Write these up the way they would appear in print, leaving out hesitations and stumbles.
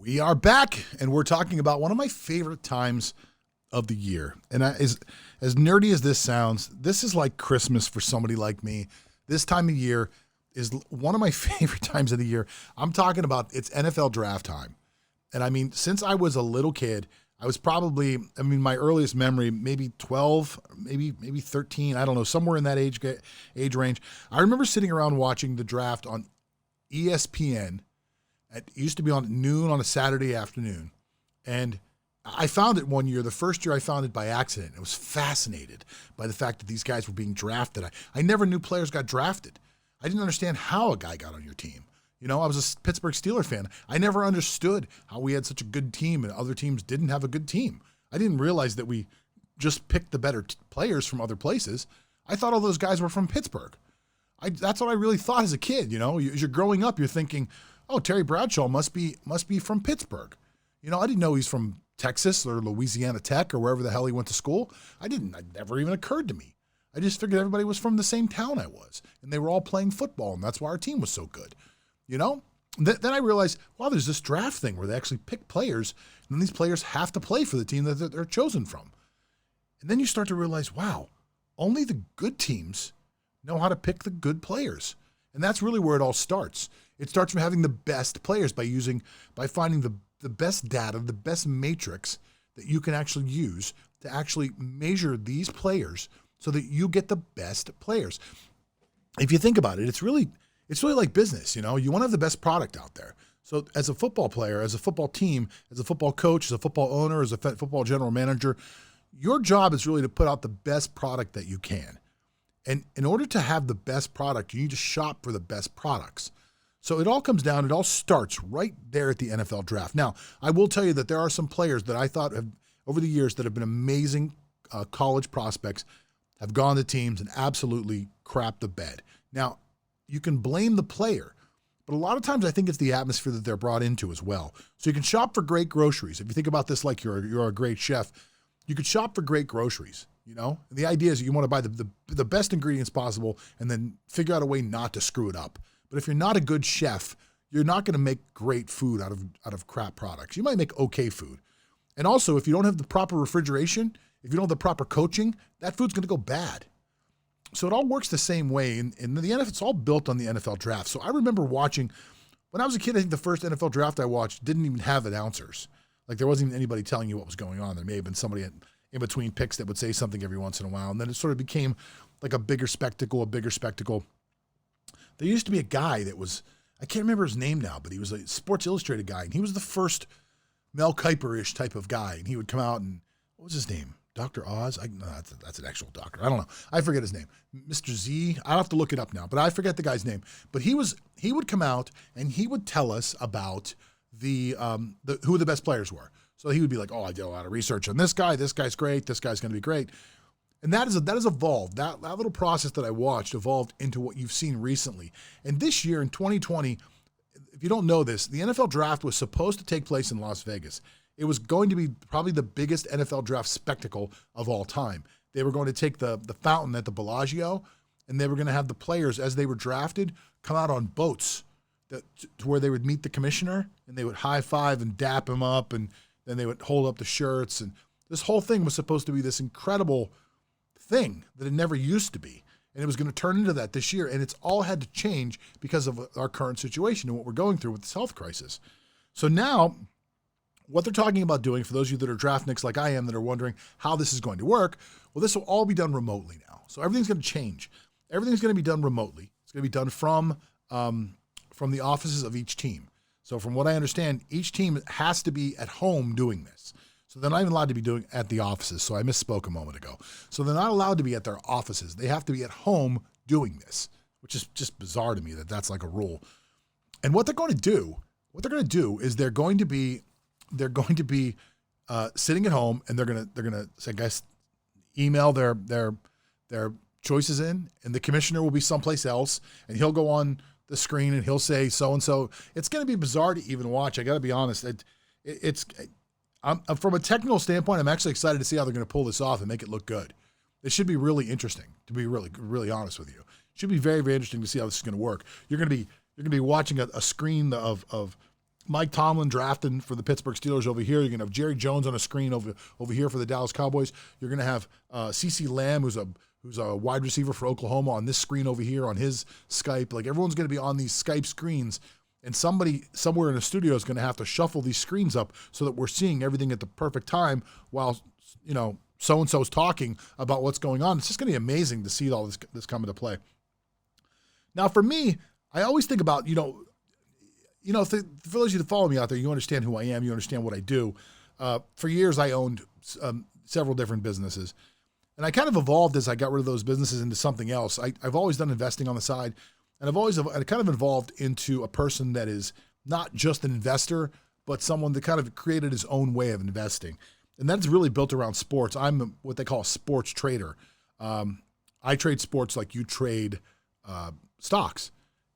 We are back, and we're talking about one of my favorite times of the year. And as nerdy as this sounds, this is like Christmas for somebody like me. This time of year is one of my favorite times of the year. I'm talking about it's NFL draft time. And I mean, since I was a little kid, I was probably, my earliest memory, maybe 12, maybe 13, I don't know, somewhere in that age range. I remember sitting around watching the draft on ESPN. It used to be on noon on a Saturday afternoon. And I found it one year. The first year I found it by accident. I was fascinated by the fact that these guys were being drafted. I never knew players got drafted. I didn't understand how a guy got on your team. You know, I was a Pittsburgh Steelers fan. I never understood how we had such a good team and other teams didn't have a good team. I didn't realize that we just picked the better players from other places. I thought all those guys were from Pittsburgh. That's what I really thought as a kid. You know, as you're growing up, you're thinking, oh, Terry Bradshaw must be from Pittsburgh. You know, I didn't know he's from Texas or Louisiana Tech or wherever the hell he went to school. It never even occurred to me. I just figured everybody was from the same town I was, and they were all playing football, and that's why our team was so good. You know? Then I realized, wow, there's this draft thing where they actually pick players, and then these players have to play for the team that they're chosen from. And then you start to realize, wow, only the good teams know how to pick the good players. And that's really where it all starts. It starts from having the best players by finding the best data, the best matrix that you can actually use to actually measure these players so that you get the best players. If you think about it, it's really like business, you know? You want to have the best product out there. So as a football player, as a football team, as a football coach, as a football owner, as a football general manager, your job is really to put out the best product that you can. And in order to have the best product, you need to shop for the best products. So it all starts right there at the NFL draft. Now, I will tell you that there are some players that I thought have, over the years, that have been amazing college prospects, have gone to teams and absolutely crapped the bed. Now, you can blame the player, but a lot of times I think it's the atmosphere that they're brought into as well. So you can shop for great groceries. If you think about this like you're a great chef, you could shop for great groceries. You know, and the idea is you want to buy the best ingredients possible and then figure out a way not to screw it up. But if you're not a good chef, you're not going to make great food out of crap products. You might make okay food. And also, if you don't have the proper refrigeration, if you don't have the proper coaching, that food's going to go bad. So it all works the same way. And the NFL, it's all built on the NFL draft. So I remember watching, when I was a kid, I think the first NFL draft I watched didn't even have announcers. Like there wasn't even anybody telling you what was going on. There may have been somebody in between picks that would say something every once in a while. And then it sort of became like a bigger spectacle. There used to be a guy that was, I can't remember his name now, but he was a Sports Illustrated guy. And he was the first Mel Kiper-ish type of guy. And he would come out and, what was his name? Dr. Oz? No, that's an actual doctor. I don't know. I forget his name. Mr. Z? I'll have to look it up now, but I forget the guy's name. But he would come out and he would tell us about who the best players were. So he would be like, oh, I did a lot of research on this guy. This guy's great. This guy's going to be great. And that has evolved. That little process that I watched evolved into what you've seen recently. And this year in 2020, if you don't know this, the NFL draft was supposed to take place in Las Vegas. It was going to be probably the biggest NFL draft spectacle of all time. They were going to take the fountain at the Bellagio, and they were going to have the players, as they were drafted, come out on boats to where they would meet the commissioner, and they would high five and dap him up, and then they would hold up the shirts. And this whole thing was supposed to be this incredible thing that it never used to be. And it was going to turn into that this year. And it's all had to change because of our current situation and what we're going through with this health crisis. So now what they're talking about doing, for those of you that are draftniks like I am that are wondering how this is going to work, well, this will all be done remotely now. So everything's going to change. Everything's going to be done remotely. It's going to be done from the offices of each team. So from what I understand, each team has to be at home doing this. So they're not even allowed to be doing at the offices. So I misspoke a moment ago. So they're not allowed to be at their offices. They have to be at home doing this, which is just bizarre to me that that's like a rule. And what they're going to do is they're going to be sitting at home, and they're going to say, guys, email their choices in, and the commissioner will be someplace else, and he'll go on the screen and he'll say so-and-so. It's going to be bizarre to even watch. I got to be honest. I'm from a technical standpoint, I'm actually excited to see how they're going to pull this off and make it look good. It should be really interesting, to be really, really honest with you. It should be very, very interesting to see how this is going to work. You're going to be watching a screen of Mike Tomlin drafting for the Pittsburgh Steelers over here. You're going to have Jerry Jones on a screen over here for the Dallas Cowboys. You're going to have CeCe Lamb, who's a wide receiver for Oklahoma, on this screen over here on his Skype. Like, everyone's going to be on these Skype screens, and somebody somewhere in the studio is going to have to shuffle these screens up so that we're seeing everything at the perfect time while, so-and-so's talking about what's going on. It's just going to be amazing to see all this come into play. Now, for me, I always think about, for those of you that follow me out there, you understand who I am. You understand what I do. For years, I owned several different businesses. And I kind of evolved as I got rid of those businesses into something else. I've always done investing on the side. And I kind of evolved into a person that is not just an investor, but someone that kind of created his own way of investing. And that's really built around sports. I'm what they call a sports trader. I trade sports like you trade stocks.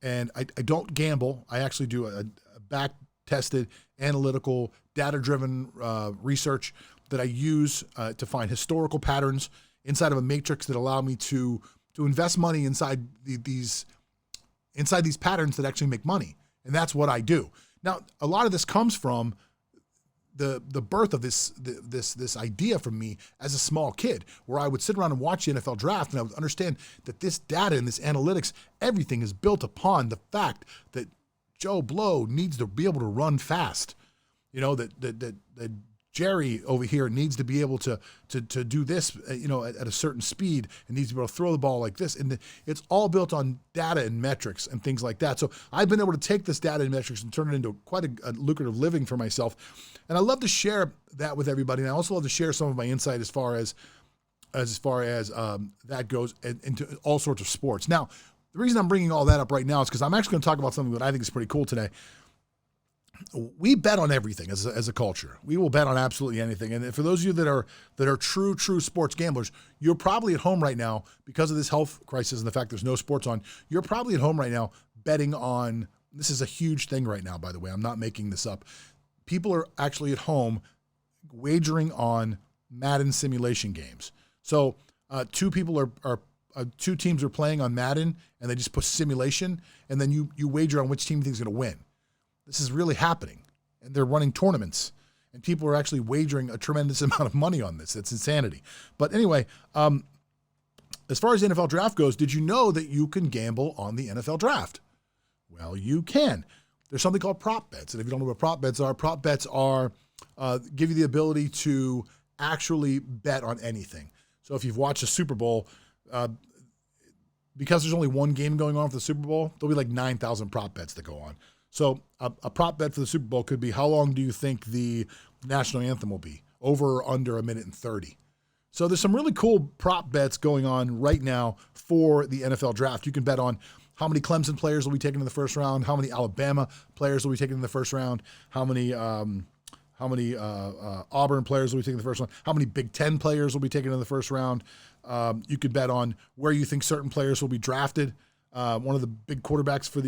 And I don't gamble. I actually do a back-tested, analytical, data-driven research that I use to find historical patterns inside of a matrix that allow me to invest money inside these patterns that actually make money. And that's what I do. Now, a lot of this comes from the birth of this idea from me as a small kid, where I would sit around and watch the NFL draft, and I would understand that this data and this analytics, everything is built upon the fact that Joe Blow needs to be able to run fast. That Jerry over here needs to be able to do this, at a certain speed, and needs to be able to throw the ball like this. And it's all built on data and metrics and things like that. So I've been able to take this data and metrics and turn it into quite a lucrative living for myself. And I love to share that with everybody. And I also love to share some of my insight as far as that goes into all sorts of sports. Now, the reason I'm bringing all that up right now is because I'm actually going to talk about something that I think is pretty cool today. We bet on everything as a culture. We will bet on absolutely anything. And for those of you that are true sports gamblers, you're probably at home right now because of this health crisis and the fact there's no sports on. You're probably at home right now betting on, this is a huge thing right now, by the way. I'm not making this up. People are actually at home wagering on Madden simulation games. So two teams are playing on Madden, and they just put simulation, and then you wager on which team you think is going to win. This is really happening, and they're running tournaments, and people are actually wagering a tremendous amount of money on this. It's insanity. But anyway, as far as the NFL draft goes, did you know that you can gamble on the NFL draft? Well, you can. There's something called prop bets, and if you don't know what prop bets are give you the ability to actually bet on anything. So if you've watched a Super Bowl, because there's only one game going on for the Super Bowl, there'll be like 9,000 prop bets that go on. So a prop bet for the Super Bowl could be, how long do you think the national anthem will be? Over or under 1:30. So there's some really cool prop bets going on right now for the NFL draft. You can bet on how many Clemson players will be taken in the first round, how many Alabama players will be taken in the first round, how many Auburn players will be taken in the first round, how many Big Ten players will be taken in the first round. You could bet on where you think certain players will be drafted. One of the big quarterbacks for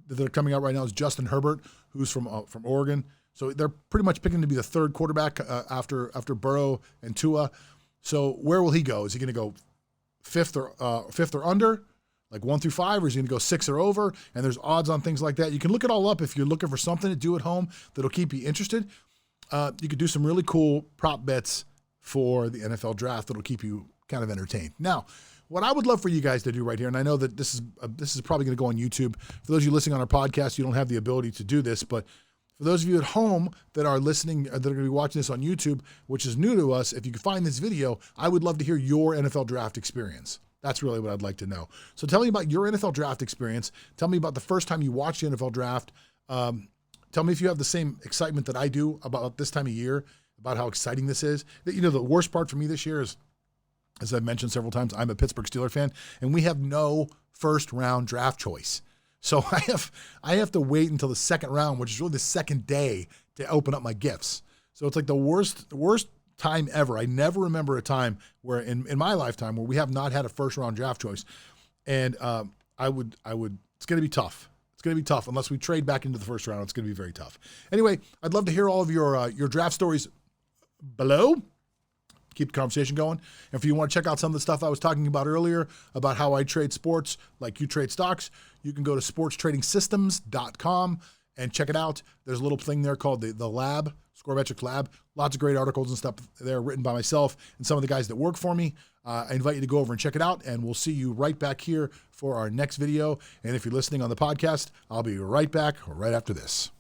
that are coming out right now is Justin Herbert, who's from Oregon. So they're pretty much picking to be the third quarterback after Burrow and Tua. So where will he go? Is he going to go fifth or under, like 1 through 5, or is he going to go 6 or over? And there's odds on things like that. You can look it all up if you're looking for something to do at home that'll keep you interested. You could do some really cool prop bets for the NFL draft that'll keep you kind of entertained. Now, what I would love for you guys to do right here, and I know that this is probably going to go on YouTube. For those of you listening on our podcast, you don't have the ability to do this, but for those of you at home that are listening, that are going to be watching this on YouTube, which is new to us, if you can find this video, I would love to hear your NFL draft experience. That's really what I'd like to know. So tell me about your NFL draft experience. Tell me about the first time you watched the NFL draft. Tell me if you have the same excitement that I do about this time of year, about how exciting this is. The worst part for me this year is, as I've mentioned several times, I'm a Pittsburgh Steelers fan, and we have no first-round draft choice. So I have to wait until the second round, which is really the second day, to open up my gifts. So it's like the worst time ever. I never remember a time where in my lifetime where we have not had a first-round draft choice. And it's going to be tough. It's going to be tough unless we trade back into the first round. It's going to be very tough. Anyway, I'd love to hear all of your draft stories below. Keep the conversation going. And if you want to check out some of the stuff I was talking about earlier about how I trade sports like you trade stocks, you can go to sportstradingsystems.com and check it out. There's a little thing there called the Lab, Scoremetrics Lab. Lots of great articles and stuff there written by myself and some of the guys that work for me. I invite you to go over and check it out, and we'll see you right back here for our next video. And if you're listening on the podcast, I'll be right back right after this.